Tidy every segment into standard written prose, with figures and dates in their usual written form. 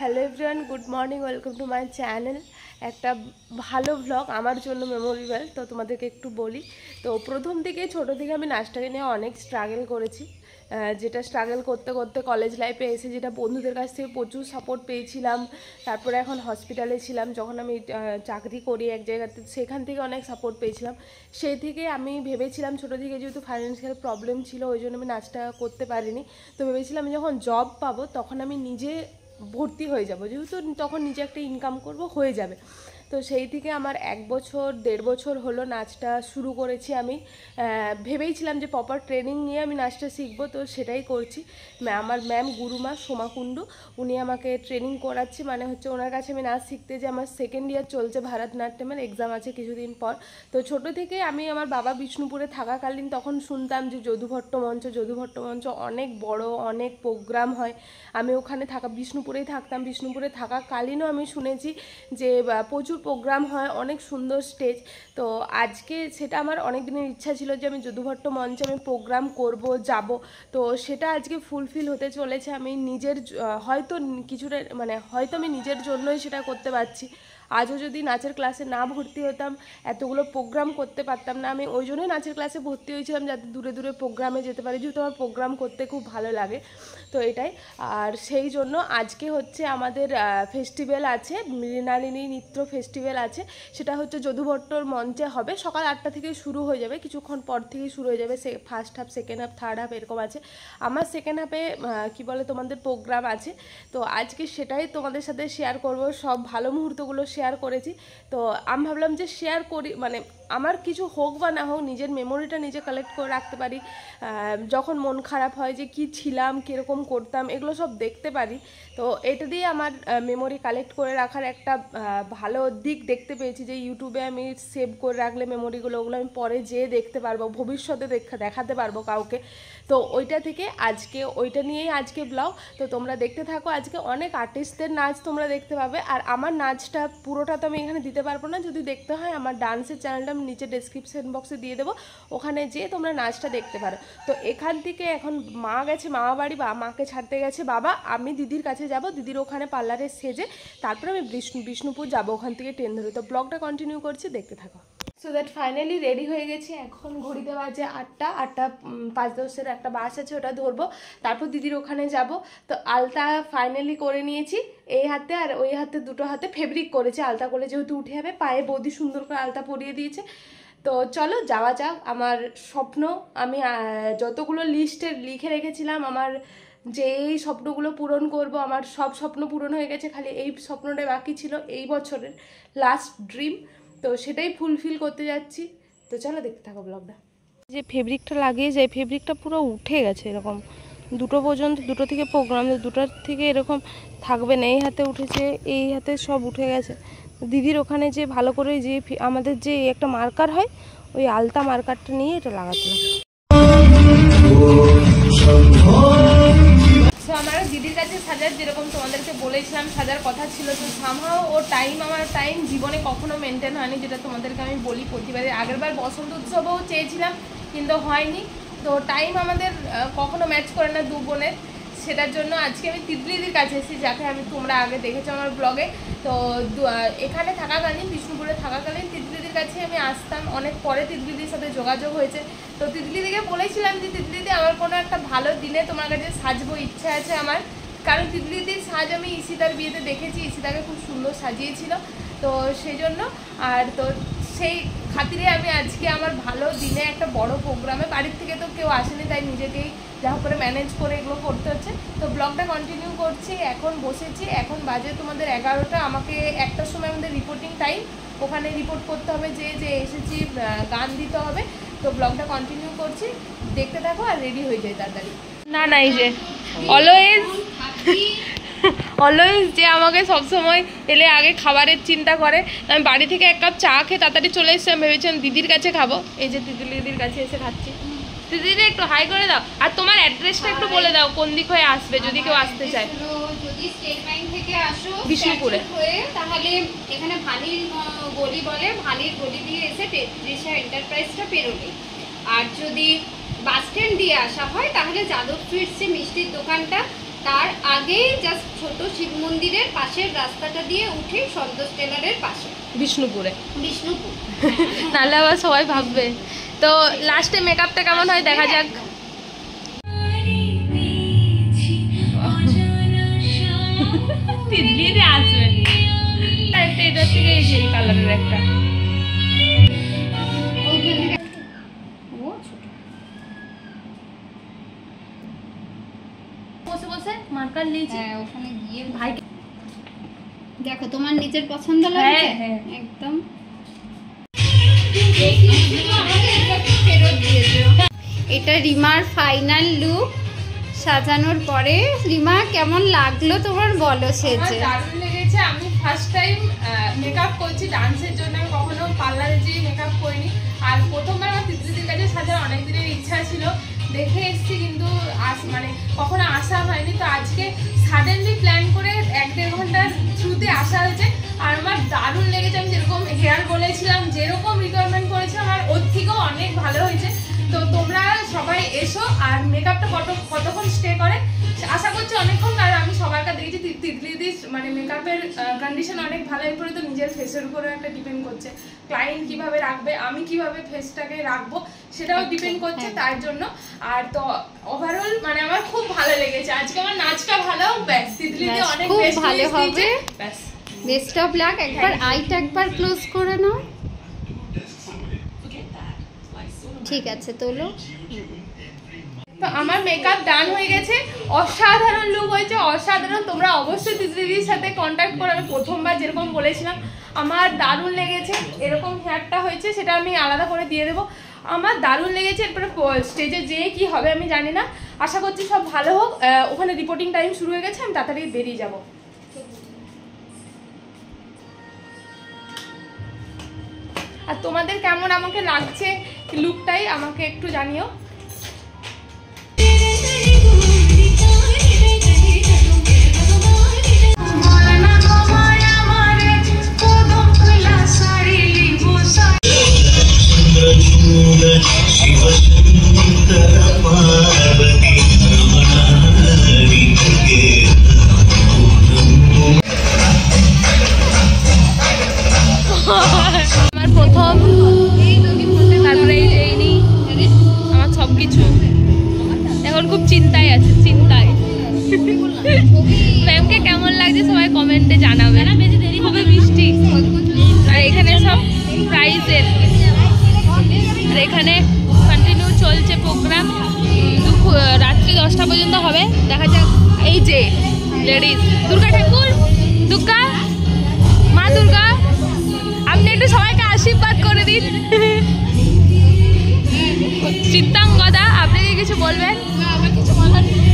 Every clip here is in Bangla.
Hello everyone, good morning, welcome to my channel. একটা ভালো ব্লগ আমার জন্য মেমোরেবল, তো তোমাদেরকে একটু বলি। তো প্রথম থেকে ছোটো থেকে আমি নাচটাকে নিয়ে অনেক স্ট্রাগল করেছি, যেটা স্ট্রাগল করতে করতে কলেজ লাইফে এসে যেটা বন্ধুদের কাছ থেকে প্রচুর সাপোর্ট পেয়েছিলাম। তারপরে এখন হসপিটালে ছিলাম যখন আমি চাকরি করি এক জায়গাতে, সেখান থেকে অনেক সাপোর্ট পেয়েছিলাম। সেই থেকে আমি ভেবেছিলাম ছোটো থেকে, যেহেতু ফাইন্যান্সিয়াল প্রবলেম ছিল ওই জন্য আমি নাচটা করতে পারিনি, তো ভেবেছিলাম আমি যখন জব পাবো তখন আমি নিজে ভর্তি হয়ে যাব, যেহেতু তখন নিজে একটা ইনকাম করব, হয়ে যাবে। তো সেই থেকে আমার 1-1.5 বছর হলো নাচটা শুরু করেছি। আমি ভেবেইছিলাম যে প্রপার ট্রেনিং নিয়ে আমি নাচটা শিখবো, তো সেটাই করছি। আমার ম্যাম গুরুমা সোমা কুণ্ডু, উনি আমাকে ট্রেনিং করাচ্ছে, মানে হচ্ছে ওনার কাছে আমি নাচ শিখতে, যে আমার সেকেন্ড ইয়ার চলছে ভারতনাট্যমের, এক্সাম আছে কিছুদিন পর। তো ছোটো থেকে আমি আমার বাবা বিষ্ণুপুরে থাকাকালীন তখন শুনতাম যে যদুভট্ট মঞ্চ অনেক বড়, অনেক প্রোগ্রাম হয়। আমি ওখানে বিষ্ণুপুরেই থাকতাম, বিষ্ণুপুরে থাকাকালীনও আমি শুনেছি যে প্রচুর প্রোগ্রাম হয়, অনেক সুন্দর স্টেজ। তো আজকে সেটা আমার অনেক দিনের ইচ্ছা ছিল যে আমি যদুভট্ট মঞ্চে আমি প্রোগ্রাম করব, যাব। তো সেটা আজকে ফুলফিল হতে চলেছে। আমি নিজের হয়তো কিছুটা, মানে হয়তো আমি নিজের জন্যই সেটা করতে পারছি। আজও যদি নাচের ক্লাসে না ভর্তি হতাম, এতগুলো প্রোগ্রাম করতে পারতাম না। আমি ওই জন্যই নাচের ক্লাসে ভর্তি হয়েছিলাম, যাতে দূরে দূরে প্রোগ্রামে যেতে পারি, যেহেতু আমার প্রোগ্রাম করতে খুব ভালো লাগে। তো এটাই। আর সেই জন্য আজকে হচ্ছে আমাদের ফেস্টিভ্যাল আছে, মৃণালিনী নৃত্য ফেস্টিভ্যাল আছে। সেটা হচ্ছে যদুভট্টর মঞ্চে হবে, সকাল 8টা থেকে শুরু হয়ে যাবে, কিছুক্ষণ পর থেকেই শুরু হয়ে যাবে। First half, second half, third half এরকম আছে। আমার সেকেন্ড হাফে কী বলে তোমাদের প্রোগ্রাম আছে। তো আজকে সেটাই তোমাদের সাথে শেয়ার করব, সব ভালো মুহূর্তগুলো শেয়ার করেছি। তো আমি ভাবলাম যে শেয়ার করি, মানে আমার কিছু হোক বা না হোক, নিজের মেমোরিটা নিজে কালেক্ট করে রাখতে পারি। যখন মন খারাপ হয় যে কী ছিলাম, কীরকম করতাম, এগুলো সব দেখতে পারি। তো এটা দিয়ে আমার মেমোরি কালেক্ট করে রাখার একটা ভালো দিক দেখতে পেয়েছি, যে ইউটিউবে আমি সেভ করে রাখলে মেমোরিগুলো, ওগুলো আমি পরে যেয়ে দেখতে পারবো, ভবিষ্যতে দেখাতে পারবো কাউকে। তো ওইটা থেকে আজকে ওইটা নিয়েই আজকে ব্লগ। তো তোমরা দেখতে থাকো। আজকে অনেক আর্টিস্টদের নাচ তোমরা দেখতে পাবে, আর আমার নাচটা পুরোটা তো আমি এখানে দিতে পারবো না। যদি দেখতে হয় আমার ডান্সের চ্যানেলটা আমি নিচে ডেসক্রিপশন বক্সে দিয়ে দেবো, ওখানে যেয়ে তোমরা নাচটা দেখতে পারো। তো এখান থেকে এখন মা গেছে মামা বাড়ি, বা মাকে ছাড়তে গেছে বাবা, আমি দিদির কাছে যাব, দিদির ওখানে পার্লারে সেজে তারপরে আমি বিষ্ণুপুর যাবো, ওখান থেকে ট্রেন ধরে। তো ব্লগটা কন্টিনিউ করছি, দেখতে থাকো। সো দ্যাট ফাইনালি রেডি হয়ে গেছি। এখন ঘড়িতে বাজে 8টা 5-10-এর একটা বাস আছে, ওটা ধরবো, তারপর দিদির ওখানে যাব। তো আলতা ফাইনালি করে নিয়েছি, এই হাতে আর ওই হাতে, দুটো হাতে ফেব্রিক করেছে। আলতা করলে যেহেতু উঠে যাবে, পায়ে বৌদি সুন্দর করে আলতা পরিয়ে দিয়েছে। তো চলো যাওয়া যাক। আমার স্বপ্ন, আমি যতগুলো লিস্টে লিখে রেখেছিলাম আমার, যে এই স্বপ্নগুলো পূরণ করব, আমার সব স্বপ্ন পূরণ হয়ে গেছে, খালি এই স্বপ্নটা বাকি ছিল, এই বছরের লাস্ট ড্রিম। তো সেটাই ফুলফিল করতে যাচ্ছি। তো চলো দেখতে থাকো ব্লগটা। যে ফেব্রিকটা লাগিয়েছে, এই ফেব্রিকটা পুরো উঠে গেছে এরকম। 2টো পর্যন্ত, 2টো থেকে প্রোগ্রাম, 2টার থেকে এরকম থাকবে না। এই হাতে উঠেছে, এই হাতে সব উঠে গেছে। দিদির ওখানে যে ভালো করে যে আমাদের যে একটা মার্কার হয়, ওই আলতা মার্কারটা নিয়ে এটা লাগাতে হবে। তো আমার দিদির কাছে সাজার, যেরকম তোমাদেরকে বলেছিলাম সাজার কথা ছিল, তো সামহাও ও টাইম, আমার টাইম জীবনে কখনো মেনটেন হয়নি, যেটা তোমাদেরকে আমি বলি প্রতিবারে। আগেরবার বসন্ত উৎসবও চেয়েছিলাম কিন্তু হয়নি। তো টাইম আমাদের কখনো ম্যাচ করে না দু বোনের। সেটার জন্য আজকে আমি তিতলিদির কাছে এসেছি, যাকে তোমরা আগে দেখেছো আমার ব্লগে। তো এখানে থাকাকালীন, বিষ্ণুপুরে থাকাকালীন তিতলিদির কাছে আমি আসতাম। অনেক পরে তিতলিদির সাথে যোগাযোগ হয়েছে। তো তিতলিদিকে বলেছিলাম যে তিতলিদি, আমার কোনো একটা ভালো দিনে তোমার কাছে সাজবো, ইচ্ছা আছে আমার। কারণ তিতলিদির সাজ আমি ঈশিতার বিয়েতে দেখেছি, ঈশিতাকে খুব সুন্দর সাজিয়েছিল। তো সেই জন্য, আর তো সেই খাতিরে আমি আজকে আমার ভালো দিনে একটা বড় প্রোগ্রামে, বাড়ির থেকে তো কেউ আসেনি, তাই নিজেকেই যা করে ম্যানেজ করে এগুলো করতে হচ্ছে। তো ব্লগটা কন্টিনিউ করছি। এখন বসেছি, এখন বাজে তোমাদের 11টা। আমাকে 1টার সময় আমাদের রিপোর্টিং টাইম, ওখানে রিপোর্ট করতে হবে যে এসেছি, গান দিতে হবে। তো ব্লগটা কন্টিনিউ করছি, দেখতে থাকো আর রেডি হয়ে যায় তাড়াতাড়ি। না এই যে অলওয়েজ যে আমাকে সবসময় এলে আগে খাবারের চিন্তা করে। আমি বাড়ি থেকে 1 কাপ চা খেয়ে তাড়াতাড়ি চলে এসেছিলাম, ভেবেছিলাম দিদির কাছে খাবো। এই যে দিদির কাছে এসে খাচ্ছি। দিদি একটু হাই করে দাও, আর তোমার অ্যাড্রেসটা একটু বলে দাও, কোন দিক হয়ে আসবে যদি কেউ আসতে চায়। যদি স্টেট ব্যাংক থেকে আসো বিষ্ণুপুরে হয়ে, তাহলে এখানে ভালির গলি বলে, ভালির গলি দিয়ে এসে তৃষা এন্টারপ্রাইজটা পেরোলে। আর যদি বাস স্ট্যান্ড দিয়ে আসা হয় তাহলে যাদব সুইটস যে মিষ্টির দোকানটা, তার আগেই জাস্ট ছোট শিব মন্দিরের পাশের রাস্তাটা দিয়ে উঠে সন্তোষ টেলারের পাশে, বিষ্ণুপুর। নাহলে আবার সবাই ভাববে। তো লাস্টে মেকআপটা কেমন হয় দেখা যাক। তিতলিতে আসবে এটার থেকে এই যে কালারের একটা বসে বসে মার্কার নিয়েছি। ওখানে গিয়ে ভাই দেখো তোমার নিজের পছন্দ লাগছে একদম। এটা রিমার ফাইনাল লুক সাজানোর পরে। রিমা কেমন লাগলো তোমার বলো? সেজে দারুণ লেগেছে। আমি ফার্স্ট টাইম মেকআপ করছি ডান্সের জন্য, আমি কখনো পার্লারে যেয়ে মেকআপ করিনি। আর প্রথমবার আমার তিতলিদির কাছে সাজার অনেক দিনের ইচ্ছা ছিল, দেখে এসেছি কিন্তু মানে কখনো আসা হয়নি। তো আজকে সাডেনলি প্ল্যান করে 1-1.5 ঘন্টার থ্রুতে আসা হয়েছে। আর আমার দারুণ লেগেছে। আমি যেরকম হেয়ার বলেছিলাম, যেরকম রিকোয়ারমেন্ট করেছিলাম, আর ওর থেকেও অনেক ভালো হয়েছে। তো তোমরা সবাই এসো। আর মেকআপটা কতক্ষণ স্টে করে আশা করছি অনেকক্ষণ, কারণ আমি সবাইকে দেখেছি তিতলিদির মানে মেকআপের কন্ডিশন অনেক ভালো। এরপরে তো নিজের ফেসের উপরেও একটা ডিপেন্ড করছে, ক্লায়েন্ট কিভাবে রাখবে, আমি কিভাবে ফেসটাকে রাখবো সেটাও ডিপেন্ড করছে তার জন্য। আর তো ওভারঅল মানে আমার খুব ভালো লেগেছে আজকে। আমার নাচটা ভালো, ব্যাস তিতলিদি অনেক বেস্ট ভালো হবে। ব্যাস বেস্ট অফ লাক। একবার আইটা একবার ক্লোজ করে নাও। ঠিক আছে তোলো। তো আমার মেকআপ ডান হয়ে গেছে, অসাধারণ লুক হয়েছে, অসাধারণ। তোমরা অবশ্যই দিদির সাথে কন্ট্যাক্ট করে। আমি প্রথমবার যেরকম বলেছিলাম আমার দারুণ লেগেছে। এরকম হেয়ারটা হয়েছে সেটা আমি আলাদা করে দিয়ে দেবো। আমার দারুণ লেগেছে। এরপরে স্টেজে যেয়ে কি হবে আমি জানি না, আশা করছি সব ভালো হোক। ওখানে রিপোর্টিং টাইম শুরু হয়ে গেছে, আমি তাড়াতাড়ি বেরিয়ে যাব। আর তোমাদের কেমন আমাকে লাগছে লুকটাই আমাকে একটু জানিও। আমার প্রথম, তারপরে আমার সবকিছু এখন খুব চিন্তায় আছে, চিন্তায়। ম্যামকে কেমন লাগছে সবাই কমেন্টে জানাবে। খুবই মিষ্টি। আর এখানে সব প্রাইজের, আর এখানে কন্টিনিউ চলছে প্রোগ্রাম। রাত্রি 10টা পর্যন্ত হবে, দেখা যাক। এই যে লেডিস দুর্গা ঠাকুর, দুর্গা মা দুর্গা, আপনি একটু সবাইকে আশীর্বাদ করে দিন। চিত্তাঙ্গদা আপনি কি কিছু বলবেন? আমার কিছু বলার নেই।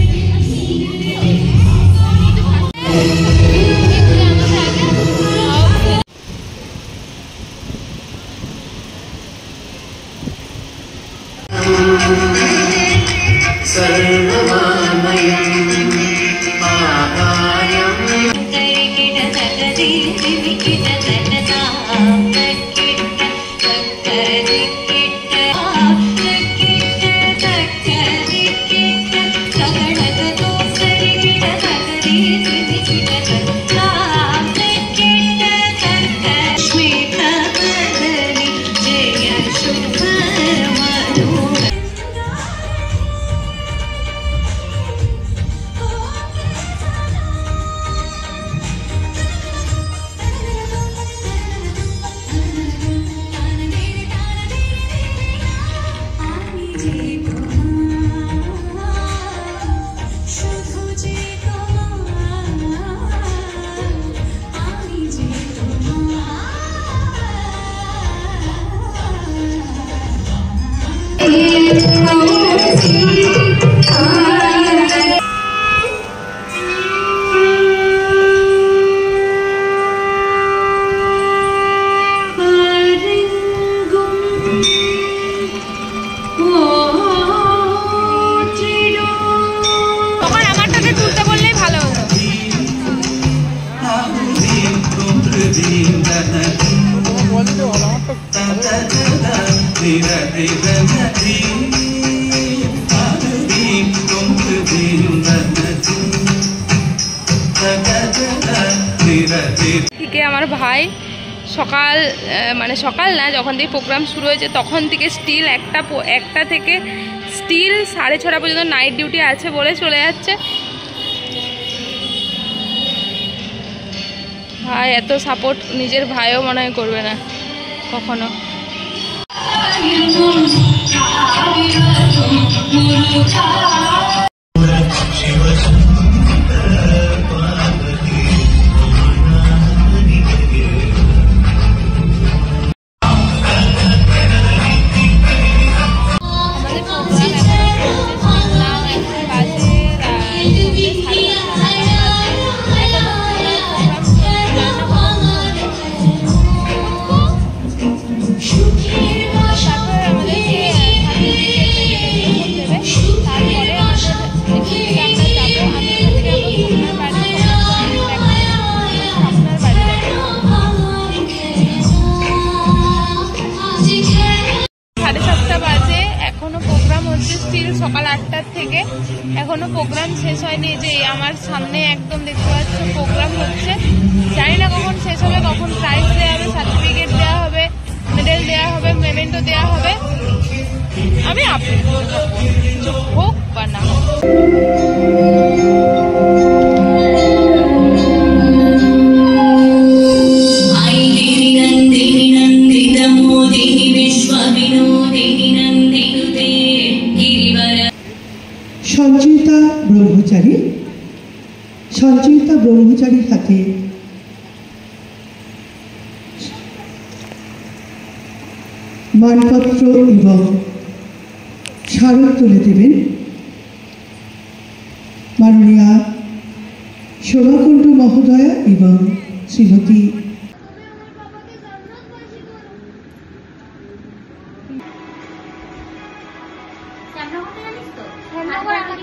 থেকে আমার ভাই সকাল মানে সকাল না, যখন থেকে প্রোগ্রাম শুরু হয়েছে তখন থেকে স্টিল একটা থেকে স্টিল 6:30 পর্যন্ত নাইট ডিউটি আছে বলে চলে যাচ্ছে। ভাই এত সাপোর্ট নিজের ভাইও মনে হয় করবে না কখনো। সকাল 8টার থেকে এখনো প্রোগ্রাম শেষ হয়নি। যে আমার সামনে একদম দেখতে পাচ্ছ প্রোগ্রাম হচ্ছে, জানি না কখন শেষ হবে, কখন প্রাইজ দেওয়া হবে, সার্টিফিকেট দেওয়া হবে, মেডেল দেওয়া হবে, মেমেন্টো দেওয়া হবে। আমি আপডেট কিছু হোক বা না হোক। সঞ্চয়িতা ব্রহ্মচারীর হাতে মানপত্র এবং স্মারক তুলে দেবেন মাননীয়া শোভাকুণ্ড মহোদয়া এবং শ্রীমতী রান্না